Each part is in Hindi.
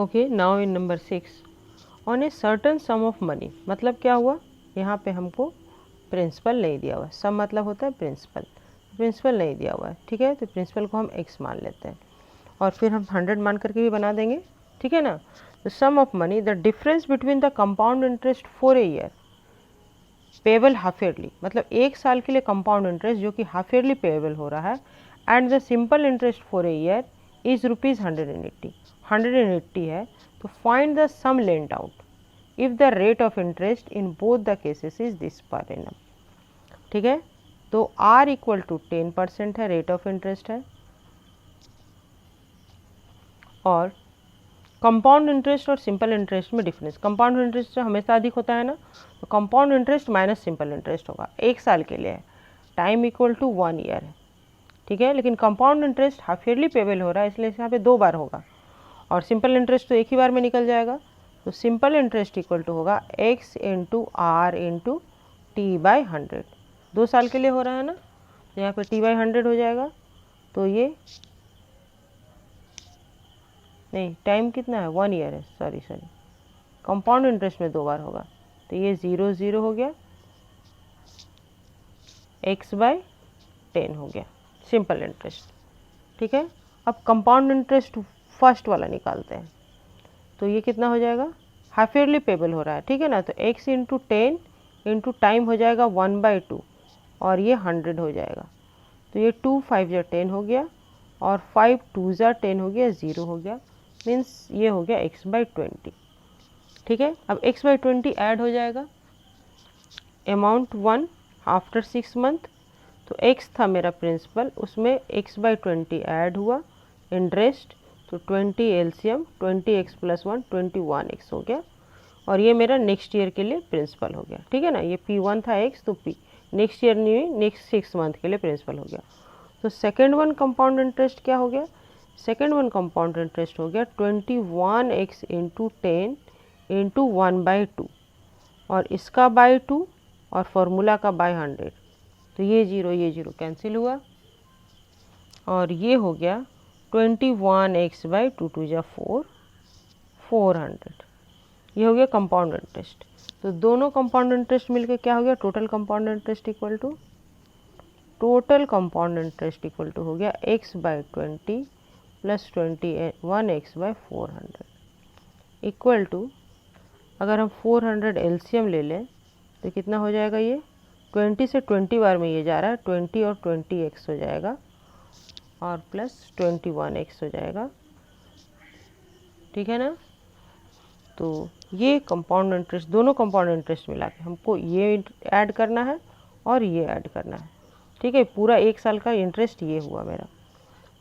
Okay, now in number 6, on a certain some of money, मतलब क्या हुआ, यहाँ पे हमको प्रिंसिपल नहीं दिया हुआ है। सम मतलब होता है प्रिंसिपल, प्रिंसिपल नहीं दिया हुआ है, ठीक है। तो प्रिंसिपल को हम x मान लेते हैं और फिर हम 100 मान करके भी बना देंगे, ठीक है ना। तो sum of money, the difference between the compound interest for a year payable half yearly, मतलब एक साल के लिए कंपाउंड इंटरेस्ट जो कि हाफ ईयरली पेएबल हो रहा है, and the simple interest for a year is ₹180, 180 है। तो find the sum lent out if the rate of interest in both the cases is this per annum, ठीक है। तो R इक्वल टू 10% है, रेट ऑफ इंटरेस्ट है, और कंपाउंड इंटरेस्ट और सिंपल इंटरेस्ट में डिफरेंस, कंपाउंड इंटरेस्ट हमेशा अधिक होता है ना, तो compound interest minus simple interest होगा, एक साल के लिए है, टाइम इक्वल टू 1 ईयर है, ठीक है। लेकिन compound interest half yearly payable हो रहा है, इसलिए यहाँ पे 2 बार होगा, और सिंपल इंटरेस्ट तो एक ही बार में निकल जाएगा। तो सिंपल इंटरेस्ट इक्वल टू होगा x into R into T/100, 2 साल के लिए हो रहा है ना, तो यहाँ पे T/100 हो जाएगा। तो ये नहीं, टाइम कितना है, 1 ईयर है, सॉरी, कंपाउंड इंटरेस्ट में 2 बार होगा, तो ये 0 0 हो गया, x/10 हो गया सिंपल इंटरेस्ट, ठीक है। अब कंपाउंड इंटरेस्ट फर्स्ट वाला निकालते हैं, तो ये कितना हो जाएगा, हाफ ईयरली पेबल हो रहा है, ठीक है ना। तो x इंटू 10 इंटू टाइम हो जाएगा 1/2, और ये 100 हो जाएगा। तो ये 2 5 जा 10 हो गया, और 5 2 जा 10 हो गया, 0 हो गया, मीन्स ये हो गया x/20, ठीक है। अब x/20 ऐड हो जाएगा, अमाउंट 1 आफ्टर 6 मंथ, तो x था मेरा प्रिंसिपल, उसमें x/20 ऐड हुआ, इंटरेस्ट, तो 20 एलसीएम, 20x + 1 21x हो गया, और ये मेरा नेक्स्ट ईयर के लिए प्रिंसिपल हो गया, ठीक है ना। ये P1 था x, तो P नेक्स्ट ईयर नहीं, नेक्स्ट 6 मंथ के लिए प्रिंसिपल हो गया। तो सेकेंड वन कंपाउंड इंटरेस्ट क्या हो गया, सेकेंड वन कंपाउंड इंटरेस्ट हो गया 21x इंटू 10 इंटू 1/2, और इसका बाई 2 और फॉर्मूला का बाई 100, तो ये 0 कैंसिल हुआ, और ये हो गया 21x/2 2 जा 4, 400, ये हो गया कंपाउंड इंटरेस्ट। तो दोनों कंपाउंड इंटरेस्ट मिलके क्या हो गया, total compound interest equal to, total compound interest equal to हो गया x/20 plus 21x/400 equal to, अगर हम 400 एलसीएम ले लें तो कितना हो जाएगा, ये 20 से 20 बार में ये जा रहा है, 20 और 20x हो जाएगा, और प्लस 21x हो जाएगा, ठीक है ना। तो ये कंपाउंड इंटरेस्ट, दोनों कंपाउंड इंटरेस्ट मिला के हमको ये ऐड करना है और ये ऐड करना है, ठीक है। पूरा एक साल का इंटरेस्ट ये हुआ मेरा,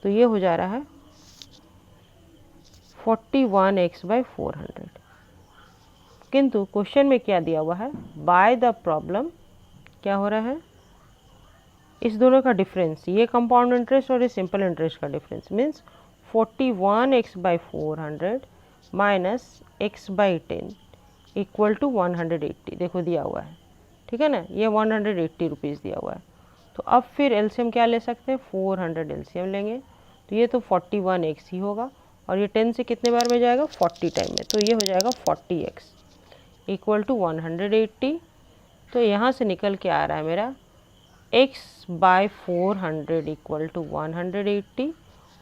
तो ये हो जा रहा है 41x/400। किंतु क्वेश्चन में क्या दिया हुआ है, बाय द प्रॉब्लम क्या हो रहा है, इस दोनों का डिफरेंस, ये कंपाउंड इंटरेस्ट और ये सिंपल इंटरेस्ट का difference, means 41x/400 minus x/10 equal to 180, देखो दिया हुआ है, ठीक है ना, ये 180 रुपीज़ दिया हुआ है। तो अब फिर एलसीएम क्या ले सकते हैं, 400 एलसीएम लेंगे, तो ये तो 41x ही होगा, और ये 10 से कितने बार में जाएगा, 40 टाइम में, तो ये हो जाएगा 40x इक्वल टू 180। तो यहाँ से निकल के आ रहा है मेरा x/400 इक्वल टू 180,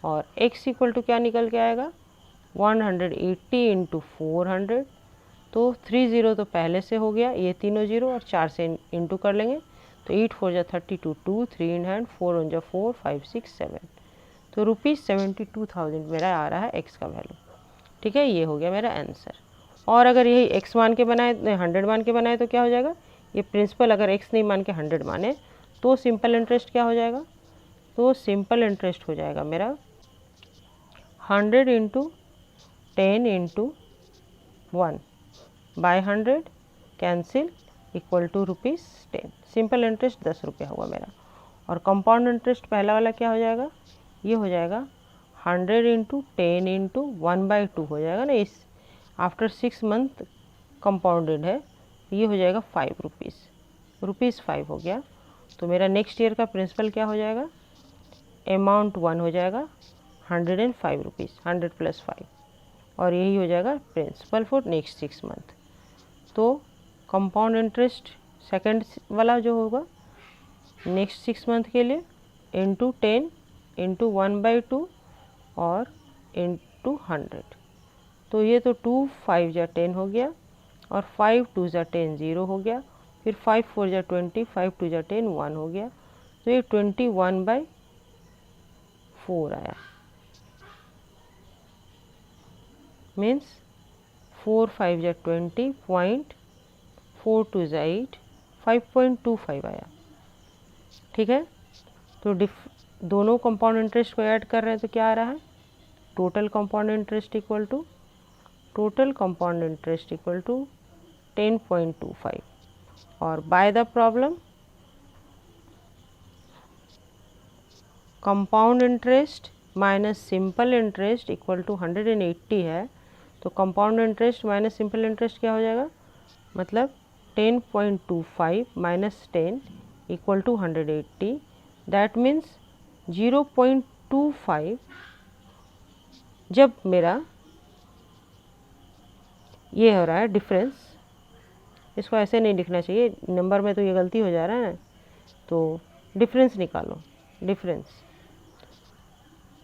और x इक्वल टू क्या निकल के आएगा, 180 इंटू 400, तो 30 तो पहले से हो गया, ये तीनों 0 और 4 से इंटू कर लेंगे, तो 8 4 जा 32, 2 3 इन हैंड, 4 1 जा 4 5 6 7, तो ₹72,000 मेरा आ रहा है x का वैल्यू, ठीक है। ये हो गया मेरा आंसर। और अगर यही x मान के बनाए, 100 मान के बनाए, तो क्या हो जाएगा, ये प्रिंसिपल अगर x नहीं मान के 100 माने तो सिंपल इंटरेस्ट क्या हो जाएगा, तो सिंपल इंटरेस्ट हो जाएगा मेरा 100 into 10 into 1/100 cancel equal to ₹10, simple interest 10 रुपया हुआ मेरा। और कंपाउंड इंटरेस्ट पहला वाला क्या हो जाएगा, ये हो जाएगा 100 इंटू 10 इंटू 1/2 हो जाएगा ना, इस आफ्टर 6 मंथ कंपाउंडेड है, ये हो जाएगा 5 रुपीज़, ₹5 हो गया। तो मेरा नेक्स्ट ईयर का प्रिंसिपल क्या हो जाएगा, अमाउंट 1 हो जाएगा 105 रुपीज़, 100 + 5, और यही हो जाएगा प्रिंसिपल फॉर नेक्स्ट 6 मंथ। तो कंपाउंड इंटरेस्ट सेकंड वाला जो होगा नेक्स्ट 6 मंथ के लिए इंटू 10 इंटू 1/2 और इंटू 100। तो ये तो 2 5 जा 10 हो गया और 5 2 जा 10 0 हो गया, फिर 5 4 जा 20, 5 2 जा 10 1 हो गया। तो ये 21/4 आया, मीन्स 4 5 जा 20 पॉइंट 4 2 जा 8 5.25 आया। ठीक है, तो दोनों कंपाउंड इंटरेस्ट को ऐड कर रहे हैं तो क्या आ रहा है, total compound interest equal to 10.25 और by the problem compound interest minus simple interest equal to 180 है। तो compound interest minus simple interest क्या हो जाएगा, मतलब 10.25 minus 10 equal to 180, that means 0.25। जब मेरा ये हो रहा है डिफरेंस, इसको ऐसे नहीं लिखना चाहिए, नंबर में तो ये गलती हो जा रहा है ना, तो डिफरेंस निकालो,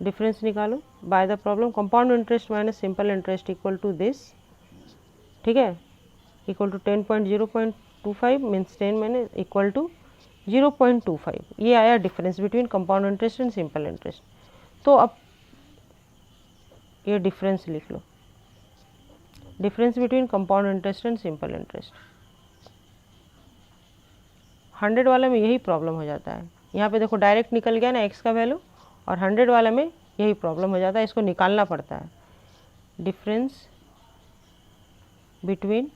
डिफरेंस निकालो by the problem compound interest minus simple interest equal to this. ठीक है, इक्वल टू 10.0.25 मीन्स 10 मैंने इक्वल टू 0.25, ये आया difference between compound interest and simple interest. तो अब ये डिफरेंस लिख लो, difference between compound interest and simple interest. 100 वाले में यही प्रॉब्लम हो जाता है, यहाँ पे देखो डायरेक्ट निकल गया ना एक्स का वैल्यू, और 100 वाले में यही प्रॉब्लम हो जाता है, इसको निकालना पड़ता है। Difference between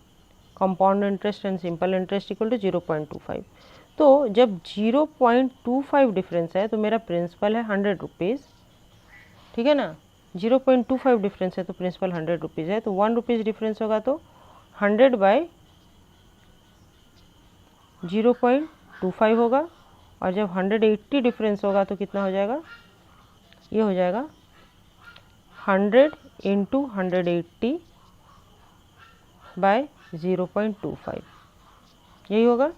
compound interest and simple interest equal to 0.25। तो जब 0.25 डिफरेंस है तो मेरा प्रिंसिपल है 100 रुपीज़। ठीक है ना, 0.25 डिफरेंस है तो प्रिंसिपल 100 रुपीज़ है, तो 1 रुपीज़ डिफरेंस होगा तो 100 बाय 0.25 होगा, और जब 180 डिफरेंस होगा तो कितना हो जाएगा, ये हो जाएगा 100 इंटू 180 बाय 0.25, यही होगा।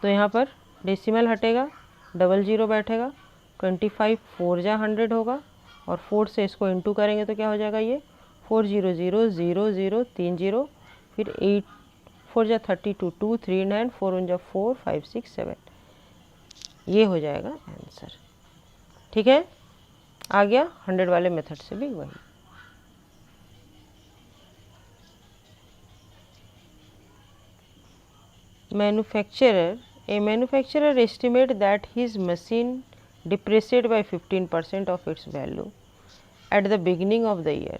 तो यहाँ पर डेसिमल हटेगा, डबल जीरो बैठेगा, 25 4 जा 100 होगा, और 4 से इसको इंटू करेंगे तो क्या हो जाएगा, ये 4 0 0 0 0 3 0, फिर 8 4 जा 32 2 3 9 4 1 जा 4 5 6 7, ये हो जाएगा आंसर। ठीक है, आ गया 100 वाले मेथड से भी वही। A manufacturer estimate that his machine depreciated by 15% of its value at the beginning of the year.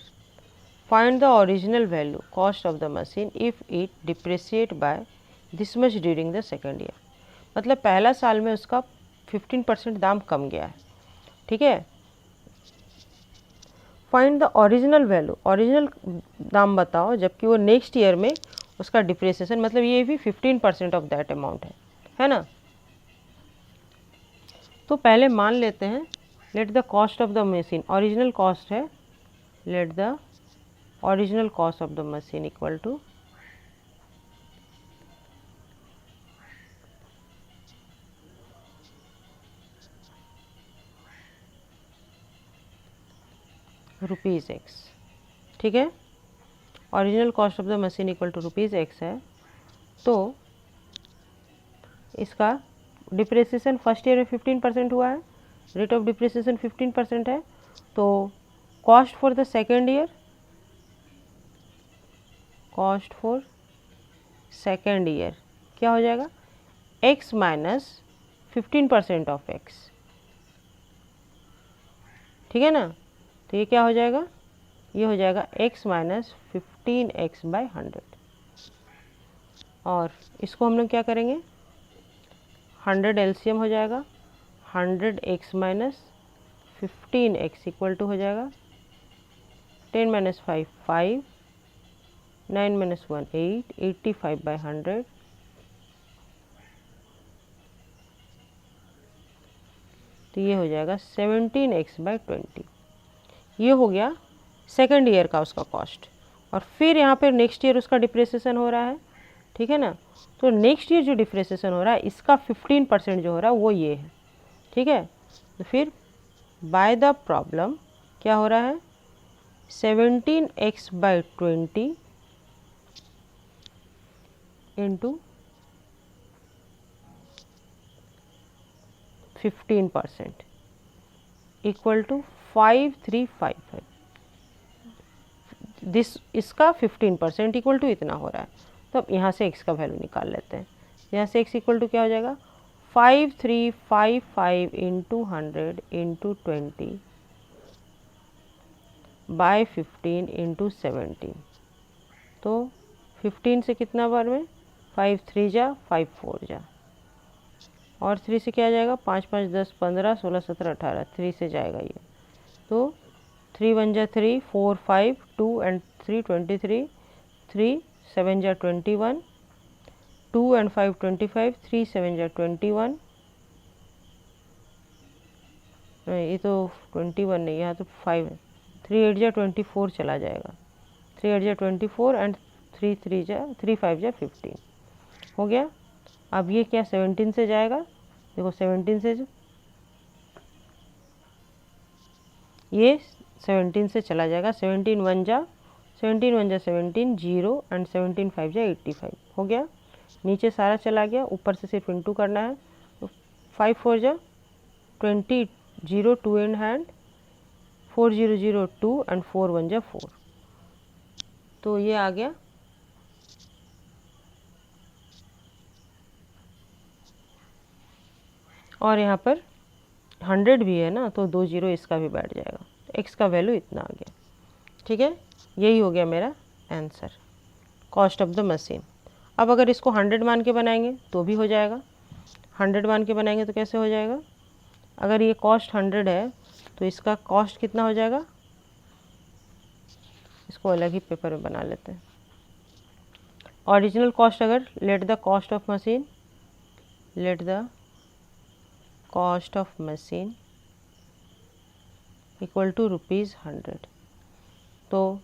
Find the original value cost of the machine if it depreciate by this much during the second year. मतलब पहला साल में उसका 15% दाम कम गया है। ठीक है, find the original value, original दाम बताओ जबकि वो नेक्स्ट ईयर में उसका डिप्रिसिएशन, मतलब ये भी 15% ऑफ दैट अमाउंट है ना। तो पहले मान लेते हैं, let the cost of the machine, original cost है, let the original cost of the machine equal to ₹x। ठीक है, original cost of the machine equal to ₹x है, तो इसका डिप्रिसिएशन फर्स्ट ईयर में 15% हुआ है, रेट ऑफ डिप्रिसिएशन 15% है, तो cost for the second year, cost for second year क्या हो जाएगा, x माइनस 15% ऑफ x। ठीक है ना, तो ये क्या हो जाएगा, ये हो जाएगा x माइनस 15x बाय 100, और इसको हम लोग क्या करेंगे, 100 एलसीएम हो जाएगा, 100x minus 15x equal to हो जाएगा 10 माइनस 5 5, 9 माइनस 1 8, 85 बाय 100, तो ये हो जाएगा 17x/20। ये हो गया सेकेंड ईयर का उसका कॉस्ट। और फिर यहाँ पर नेक्स्ट ईयर उसका डिप्रेसिएशन हो रहा है, ठीक है ना। तो नेक्स्ट ईयर जो डिप्रेसिएशन हो रहा है इसका 15% जो हो रहा है वो ये है, ठीक है। तो फिर बाय द प्रॉब्लम क्या हो रहा है, 17x/20 इंटू 15% इक्वल टू 5355। इसका 15% इक्वल टू इतना हो रहा है। तो अब यहाँ से x का वैल्यू निकाल लेते हैं। यहाँ से x इक्वल टू क्या हो जाएगा, 5355 इंटू 100 इंटू 20 बाय 15 इंटू 17। तो 15 से कितना बार में, 5 3 जा 5 4 जा, और 3 से क्या आ जाएगा, 5 5 10 15 16 17 18, 3 से जाएगा ये। तो 3 1 जा 3 4 5 2 एंड 3 23, 3 7 जा 21, 2 एंड 5 25, 3 7 जा 21, नहीं ये तो 21 नहीं, यहाँ तो 5 है, 3 8 जा 24 चला जाएगा, 3 8 जा 24 एंड 3 3 जा 3 5 जा 15 हो गया। अब ये क्या 17 से जाएगा, देखो 17 से ये 17 से चला जाएगा, 17 1 जा 17 0 एंड 17 5 जा 85 हो गया। नीचे सारा चला गया, ऊपर से सिर्फ इंटू करना है। तो 5 4 जा 20 0 2 इन हैंड 4 0 0 2 एंड 4 1 जा 4। तो ये आ गया और यहाँ पर 100 भी है ना, तो 2 0 इसका भी बैठ जाएगा। तो x का वैल्यू इतना आ गया, ठीक है। यही हो गया मेरा answer, cost of the machine. अब अगर इसको 100 मान के बनाएंगे तो भी हो जाएगा। 100 मान के बनाएंगे तो कैसे हो जाएगा, अगर ये कॉस्ट 100 है तो इसका कॉस्ट कितना हो जाएगा, इसको अलग ही पेपर में बना लेते हैं। ओरिजिनल कॉस्ट, अगर let the cost of machine, let the cost of machine equal to ₹100। तो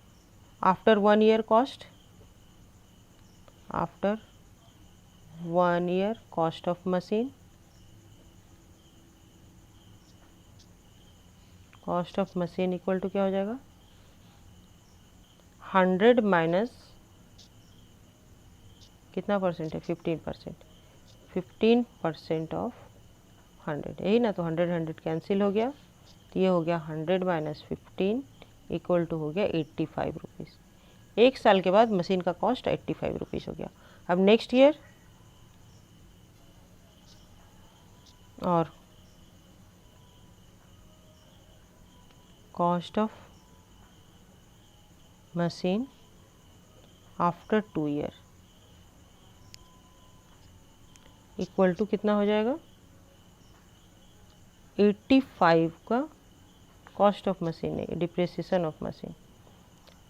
after 1 year cost, after 1 year cost of machine, cost of machine equal to क्या हो जाएगा, 100 माइनस कितना परसेंट है, 15%, 15% ऑफ 100, यही ना। तो 100 100 कैंसिल हो गया, तो ये हो गया 100 माइनस 15 इक्वल टू हो गया 85 रुपीज़। 1 साल के बाद मशीन का कॉस्ट 85 रुपीज़ हो गया। अब नेक्स्ट ईयर और cost of machine after 2 year equal to कितना हो जाएगा, 85 का कॉस्ट ऑफ मशीन नहीं, डिप्रिसिएशन ऑफ मशीन,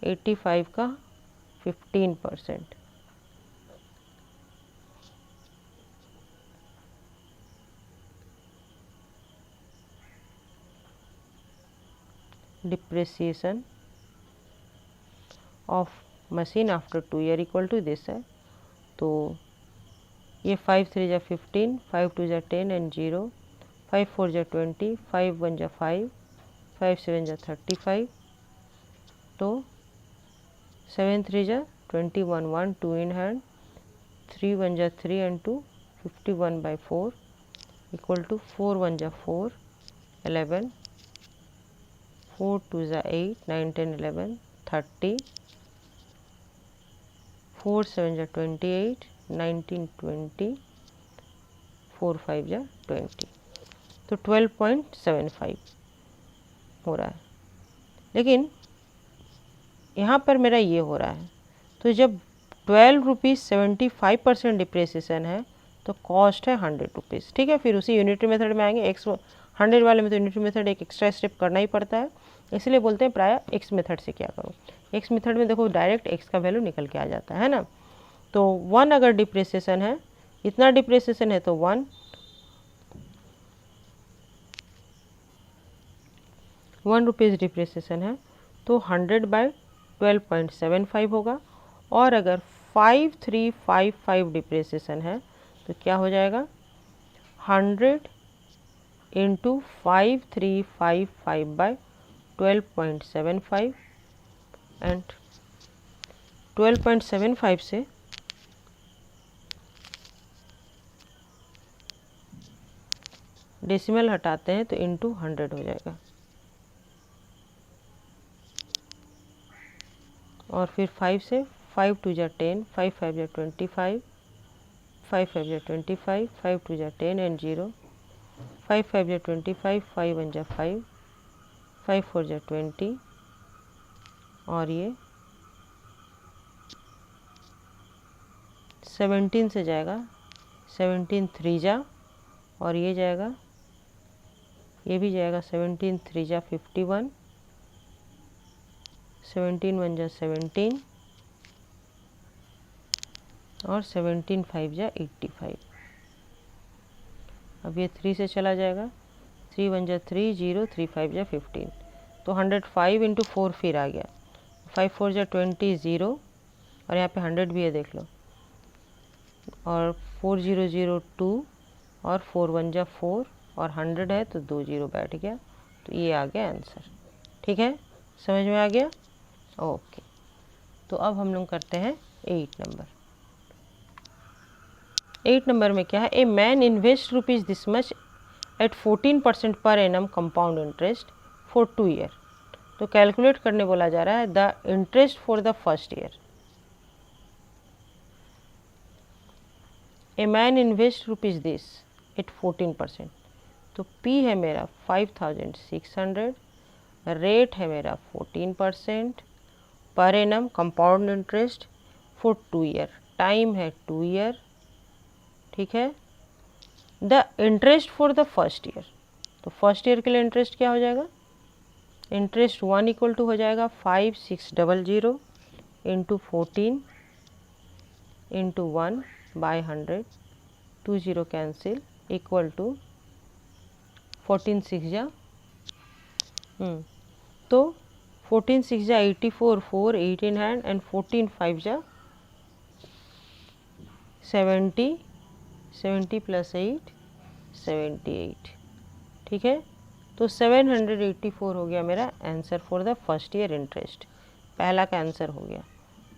85 का 15%, depreciation of machine after 2 year equal to this है। तो ये 5 3 जा 15, 5 2 जा 10 एंड 0, 5 4 जा 20, 5 1 जा 5, 5 7 जा 35, तो 7 3 जा 21 1 2 इन हैंड, 3 1 जा 3 एंड 2 51/4 इक्वल टू 4 1 जा 4 11, 4 2 जा 8 9 10 11 30, 4 7 जा 28 19 20, 4 5 जा 20, तो 12.75 हो रहा है। लेकिन यहाँ पर मेरा ये हो रहा है, तो जब 12 रुपीज़ 75% डिप्रेसिएशन है तो कॉस्ट है 100 रुपीज़, ठीक है। फिर उसी यूनिटरी मेथड में आएंगे, एक्स 100 वाले में तो यूनिटरी मेथड एक एक्स्ट्रा स्टेप करना ही पड़ता है, इसलिए बोलते हैं प्राय एक्स मेथड से क्या करो। एक्स मेथड में देखो डायरेक्ट एक्स का वैल्यू निकल के आ जाता है ना। तो 1 अगर डिप्रेसिएशन है, इतना डिप्रेसिएशन है तो 1, ₹1 डिप्रिसिएशन है तो 100/12.75 होगा। और अगर 5355 डिप्रिसिएशन है तो क्या हो जाएगा, 100 × 5355/12.75 एंड 12.75 से डेसिमल हटाते हैं तो इंटू 100 हो जाएगा। और फिर 5 से 5 2 जा 10, 5 5 जा 25, 5 5 जा 25, 5 2 जा 10 एंड 0, 5 5 जा 25, 5 1 जा 5, 5 4 जा 20 और ये 17 से जाएगा, 17 3 जा और ये जाएगा, ये भी जाएगा 17 3 जा 51, 17 1 जा 17 और 17 5 जा 85। अब ये 3 से चला जाएगा, 3 1 जा 3 0, 3 5 जा 15 तो 105 × 4 फिर आ गया, 5 4 जा 20 0 और यहाँ पे 100 भी है देख लो, और 4 0 0 2 और 4 1 जा 4 और 100 है तो 2 0 बैठ गया, तो ये आ गया आंसर। ठीक है, समझ में आ गया? ओके, तो अब हम लोग करते हैं 8 नंबर। 8 नंबर में क्या है, a man invest rupees this much at 14% per annum compound interest for 2 year. तो कैलकुलेट करने बोला जा रहा है the interest for the first year. A man invest rupees this at 14%, तो P है मेरा 5600, रेट है मेरा 14%, per annum compound interest for 2 year, time है 2 ईयर। ठीक है, the interest for the first year, तो फर्स्ट ईयर के लिए इंटरेस्ट क्या हो जाएगा, इंटरेस्ट 1 इक्वल टू हो जाएगा 5600 × 14 × 1/100, 2 0 कैंसिल इक्वल टू 14 6 जा तो 14 6 जा 84, 4 8 इन हैंड एंड 14 5 जा 70, 70 + 8 78। ठीक है, तो 784 हो गया मेरा answer for the first year interest. पहला का आंसर हो गया।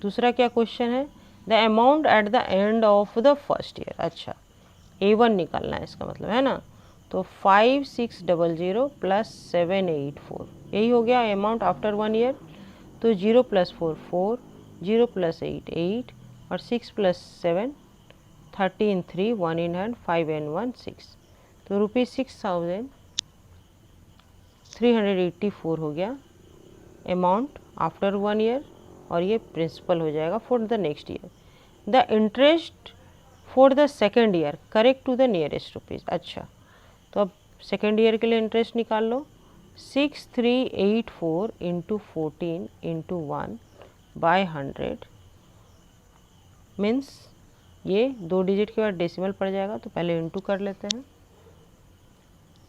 दूसरा क्या क्वेश्चन है, the amount at the end of the first year. अच्छा, A1 निकालना है इसका मतलब, है ना। तो 5600 + 784, यही हो गया अमाउंट आफ्टर 1 ईयर। तो 0 + 4 4, 0 + 8 8 और 6 + 7 13 3, 1 इन हैंड, 5 and 1 6, तो ₹6384 हो गया अमाउंट आफ्टर 1 ईयर, और ये प्रिंसिपल हो जाएगा for the next year. The interest for the second year correct to the nearest rupees. अच्छा, तो अब सेकेंड ईयर के लिए इंटरेस्ट निकाल लो, 6384 × 14 × 1/100 मीन्स ये 2 डिजिट के बाद डेसिमल पड़ जाएगा, तो पहले इंटू कर लेते हैं।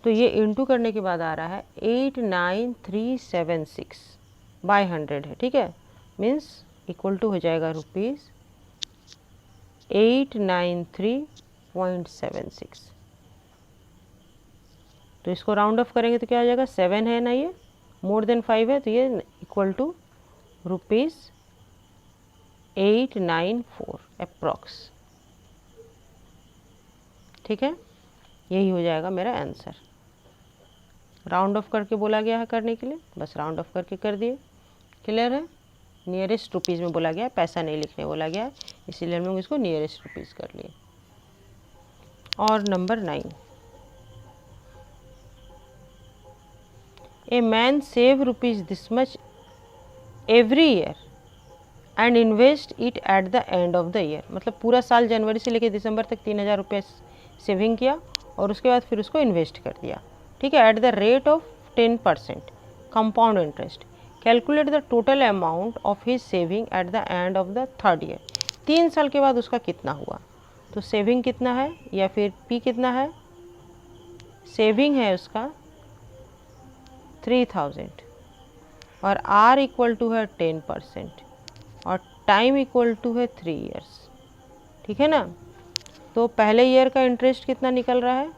तो ये इंटू करने के बाद आ रहा है 89376/100 है। ठीक है, मीन्स इक्वल टू हो जाएगा ₹893.76। तो इसको राउंड ऑफ करेंगे तो क्या हो जाएगा, 7 है ना, ये मोर देन 5 है, तो ये इक्वल टू ₹894 अप्रॉक्स। ठीक है, यही हो जाएगा मेरा आंसर। राउंड ऑफ करके बोला गया है करने के लिए, बस राउंड ऑफ करके कर दिए। क्लियर है, नियरेस्ट रुपीज़ में बोला गया है, पैसा नहीं लिखने बोला गया है, इसीलिए हम लोग इसको नियरेस्ट रुपीज़ कर लिए। और number 9, a man save rupees this much every year and invest it at the end of the year. मतलब पूरा साल जनवरी से लेकर दिसंबर तक 3000 रुपये सेविंग किया और उसके बाद फिर उसको इन्वेस्ट कर दिया। ठीक है, at the rate of 10% compound interest. Calculate the total amount of his saving at the end of the third year. 3 साल के बाद उसका कितना हुआ, तो सेविंग कितना है या फिर P कितना है, सेविंग है उसका 3000 और आर इक्वल टू है 10% और टाइम इक्वल टू है 3 ईयर्स, ठीक है ना। तो पहले ईयर का इंटरेस्ट कितना निकल रहा है,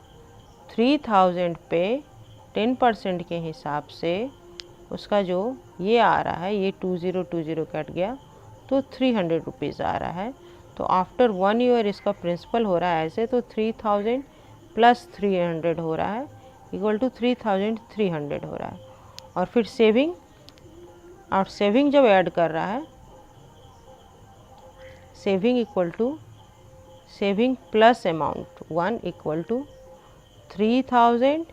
3000 पे 10% के हिसाब से उसका जो ये आ रहा है, ये 2020 कट गया तो 300 रुपीज़ आ रहा है। तो आफ्टर 1 ईयर इसका प्रिंसिपल हो रहा है ऐसे, तो 3000 प्लस 300 हो रहा है इक्वल टू 3300 हो रहा है। और फिर सेविंग, और सेविंग जब ऐड कर रहा है, saving equal to saving plus amount 1 equal to 3000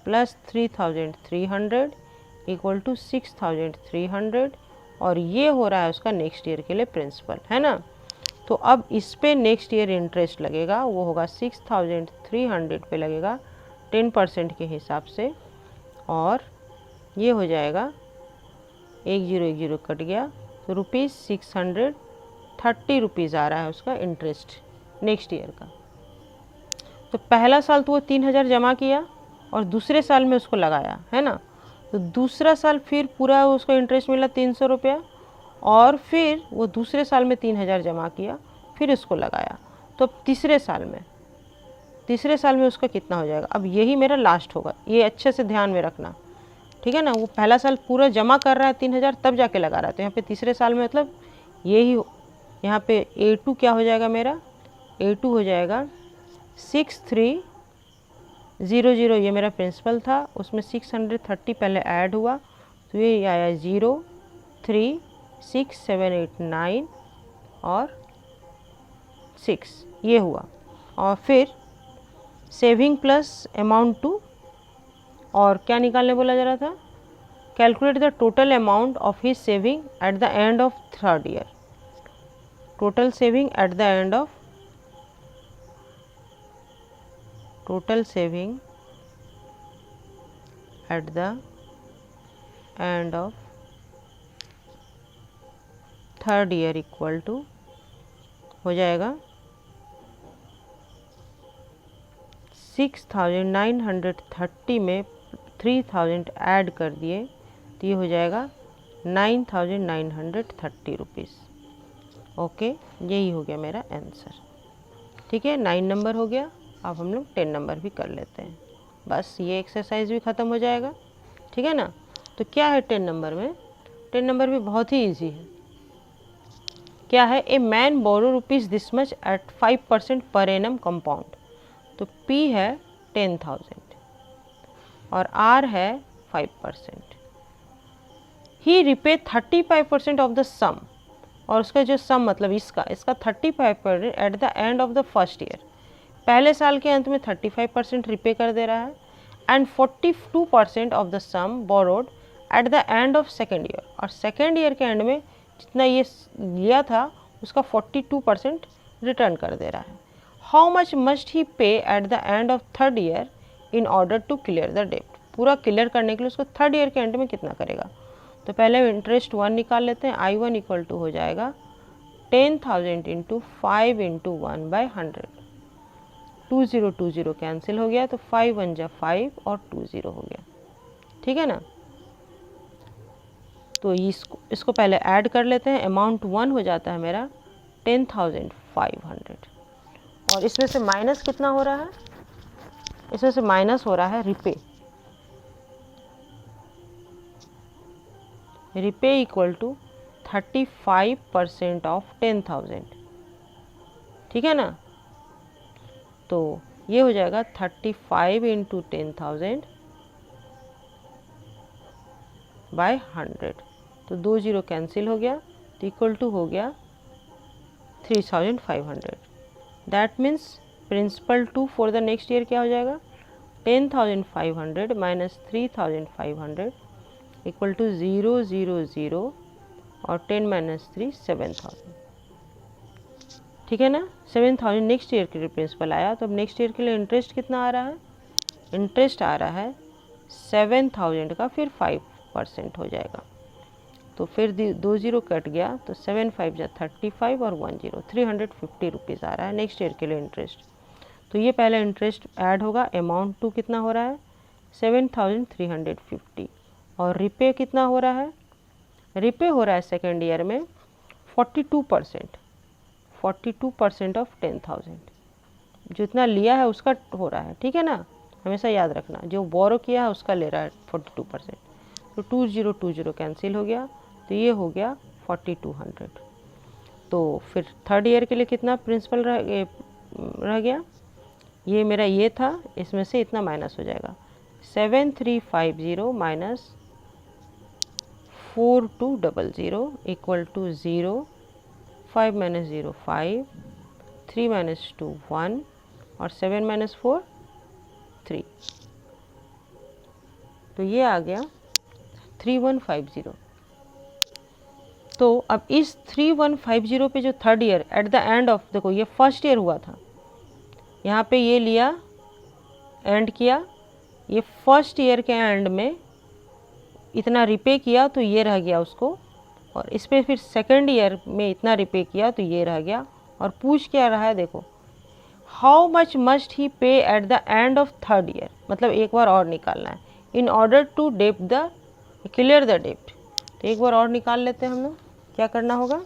plus 3300 equal to 6300 और ये हो रहा है उसका नेक्स्ट ईयर के लिए प्रिंसिपल, है ना। तो अब इस पे नेक्स्ट ईयर इंटरेस्ट लगेगा, वो होगा 6300 पे लगेगा 10% के हिसाब से, और ये हो जाएगा 1010 कट गया तो ₹630 रुपीज़ आ रहा है उसका इंटरेस्ट नेक्स्ट ईयर का। तो पहला साल तो वो 3000 जमा किया और दूसरे साल में उसको लगाया, है ना। तो दूसरा साल फिर पूरा उसको इंटरेस्ट मिला 300 रुपया, और फिर वो दूसरे साल में 3000 जमा किया, फिर उसको लगाया। तो अब तीसरे साल में उसका कितना हो जाएगा, अब यही मेरा लास्ट होगा, ये अच्छे से ध्यान में रखना, ठीक है ना। वो पहला साल पूरा जमा कर रहा है 3000 तब जाके लगा रहा है, तो यहाँ पे तीसरे साल में मतलब यही, यहाँ पे A2 क्या हो जाएगा मेरा, A2 हो जाएगा 6300, ये मेरा प्रिंसिपल था, उसमें 630 पहले ऐड हुआ तो ये आया 0 3 6 7 8 9 और 6, ये हुआ। और फिर सेविंग प्लस अमाउंट 2, और क्या निकालने बोला जा रहा था, calculate the total amount of his saving at the end of third year, total saving at the end of, total saving at the end of third year equal to हो जाएगा 6930 में 3000 ऐड कर दिए तो ये हो जाएगा 9930 रुपीज़। ओके, यही हो गया मेरा आंसर, ठीक है। 9 नंबर हो गया। अब हम लोग 10 नंबर भी कर लेते हैं, बस ये एक्सरसाइज भी ख़त्म हो जाएगा, ठीक है ना। तो क्या है 10 नंबर में, 10 नंबर भी बहुत ही इजी है। क्या है, a man borrow rupees this much at 5% per annum compound. तो P है 10,000 और R है 5%। ही रिपे 35% ऑफ द सम, और उसका जो सम मतलब इसका 35% eight the end of the first year, पहले साल के अंत में 35% रिपे कर दे रहा है, and 42% of the sum borrowed at the end of second year, और सेकेंड ईयर के एंड में जितना ये लिया था उसका 42% रिटर्न कर दे रहा है। How much must he pay at the end of third year in order to clear the डेब्ट, पूरा क्लियर करने के लिए उसको थर्ड ईयर के एंड में कितना करेगा। तो पहले इंटरेस्ट 1 निकाल लेते हैं। I1 इक्वल टू हो जाएगा 10,000 इंटू 5 इंटू 1/100, 2020 कैंसिल हो गया तो 5 1 जा 5 और 20 हो गया, ठीक है ना। तो इसको पहले ऐड कर लेते हैं। अमाउंट 1 हो जाता है मेरा 10,500, और इसमें से माइनस कितना हो रहा है, इसमें से माइनस हो रहा है repay. Repay equal to 35% of 10,000, ठीक है ना। तो ये हो जाएगा 35 इंटू 10,000 बाय 100, तो 20 कैंसिल हो गया तो इक्वल टू हो गया 3,500। That means principal 2 for the next year क्या हो जाएगा, 10,500 माइनस 3,500 इक्वल टू 000 और 10 माइनस 3 7,000, ठीक है ना। 7,000 नेक्स्ट ईयर के लिए प्रिंसिपल आया। तो अब नेक्स्ट ईयर के लिए इंटरेस्ट कितना आ रहा है, इंटरेस्ट आ रहा है 7,000 का फिर 5% हो जाएगा, तो फिर 20 कट गया तो 7 5 जा 35 और 10 350 रुपीज़ आ रहा है नेक्स्ट ईयर के लिए इंटरेस्ट। तो ये पहले इंटरेस्ट ऐड होगा, अमाउंट 2 कितना हो रहा है 7,350 और रिपे कितना हो रहा है? रिपे हो रहा है सेकेंड ईयर में 42% ऑफ 10,000। जितना लिया है उसका हो रहा है, ठीक है ना, हमेशा याद रखना, जो बोरो किया है उसका ले रहा है 42%। तो 2020 कैंसिल हो गया, तो ये हो गया 4200। तो फिर थर्ड ईयर के लिए कितना प्रिंसिपल रह गया? ये मेरा ये था, इसमें से इतना माइनस हो जाएगा, 7350 minus 4200 equal to 0, 5 minus 0 5, 3 minus 2 1 और 7 माइनस 4 3। तो ये आ गया 3150। तो अब इस 3150 पे जो third year eight the end of, देखो ये फर्स्ट ईयर हुआ था, यहाँ पे ये लिया एंड किया, ये फर्स्ट ईयर के एंड में इतना रिपे किया तो ये रह गया उसको, और इस पर फिर सेकेंड ईयर में इतना रिपे किया तो ये रह गया। और पूछ क्या रहा है, देखो how much must he pay at the end of third year, मतलब एक बार और निकालना है in order to clear the डेप्ट। तो एक बार और निकाल लेते हैं हम लोग, क्या करना होगा,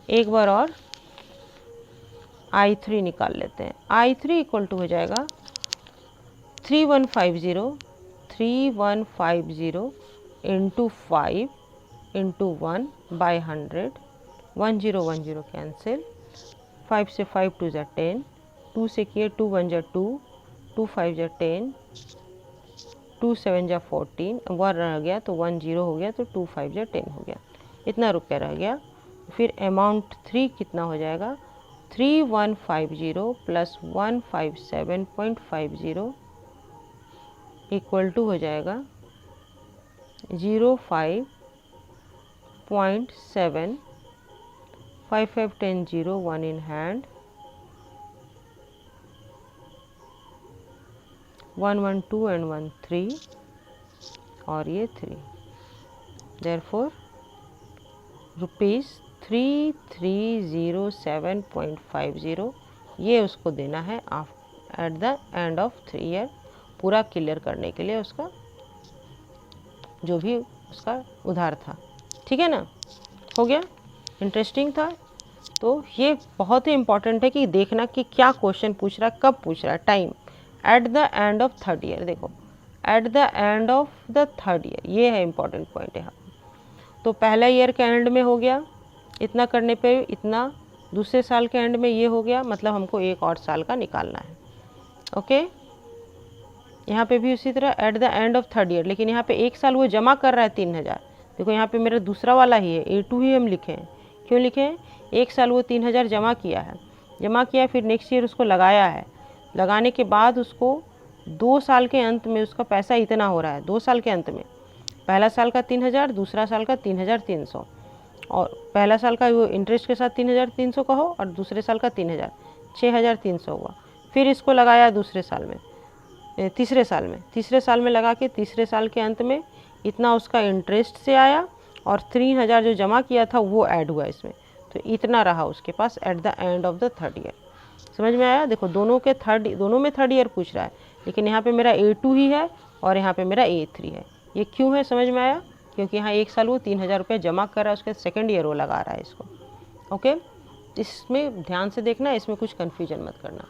एक बार और I3 निकाल लेते हैं। I3 इक्वल टू हो जाएगा 3150 इंटू 5 इंटू 1 बाई 100, 1010 कैंसिल, 5 से 5 2 जा 10, 2 से किए 2 1 जा 2, 2 5 जा 10, 2 7 जा 14, 1 रह गया तो 1 0 हो गया, तो 2 5 जा 10 हो गया, इतना रुपया रह गया। फिर अमाउंट 3 कितना हो जाएगा, 3150 प्लस 157.50 इक्वल टू हो जाएगा 05.7, 5 5 10 0, 1 इन हैंड, 1 1 2 एंड 1 3 और ये 3। देयरफॉर ₹3307.50 ये उसको देना है eight the end of 3 year, पूरा क्लियर करने के लिए उसका जो भी उसका उधार था। ठीक है ना, हो गया, इंटरेस्टिंग था। तो ये बहुत ही इम्पॉर्टेंट है कि देखना कि क्या क्वेश्चन पूछ रहा है, कब पूछ रहा है, time at the end of third year. देखो at the end of the third year, ये है इम्पॉर्टेंट पॉइंट यहाँ। तो पहला ईयर के एंड में हो गया, इतना करने पे इतना, दूसरे साल के एंड में ये हो गया, मतलब हमको एक और साल का निकालना है। ओके, यहाँ पे भी उसी तरह eight the end of third year, लेकिन यहाँ पे एक साल वो जमा कर रहा है 3000। देखो यहाँ पे मेरा दूसरा वाला ही है, A2 ही हम लिखे हैं। क्यों लिखे हैं, एक साल वो 3000 जमा किया है, फिर नेक्स्ट ईयर उसको लगाया है, लगाने के बाद उसको 2 साल के अंत में उसका पैसा इतना हो रहा है। 2 साल के अंत में पहला साल का 3000, दूसरा साल का 3300, और पहला साल का वो इंटरेस्ट के साथ 3300 का हो, और दूसरे साल का 3000, 6300 हुआ। फिर इसको लगाया दूसरे साल में, तीसरे साल में लगा के तीसरे साल के अंत में इतना उसका इंटरेस्ट से आया, और 3000 जो जमा किया था वो ऐड हुआ इसमें, तो इतना रहा उसके पास at the end of the third year. समझ में आया? देखो दोनों में थर्ड ईयर पूछ रहा है, लेकिन यहाँ पे मेरा A2 ही है और यहाँ पे मेरा A3 है। ये क्यों है, समझ में आया? क्योंकि यहाँ एक साल वो 3000 रुपये जमा कर रहा है, उसके सेकेंड ईयर वो लगा रहा है इसको। ओके, इसमें ध्यान से देखना, इसमें कुछ कन्फ्यूजन मत करना।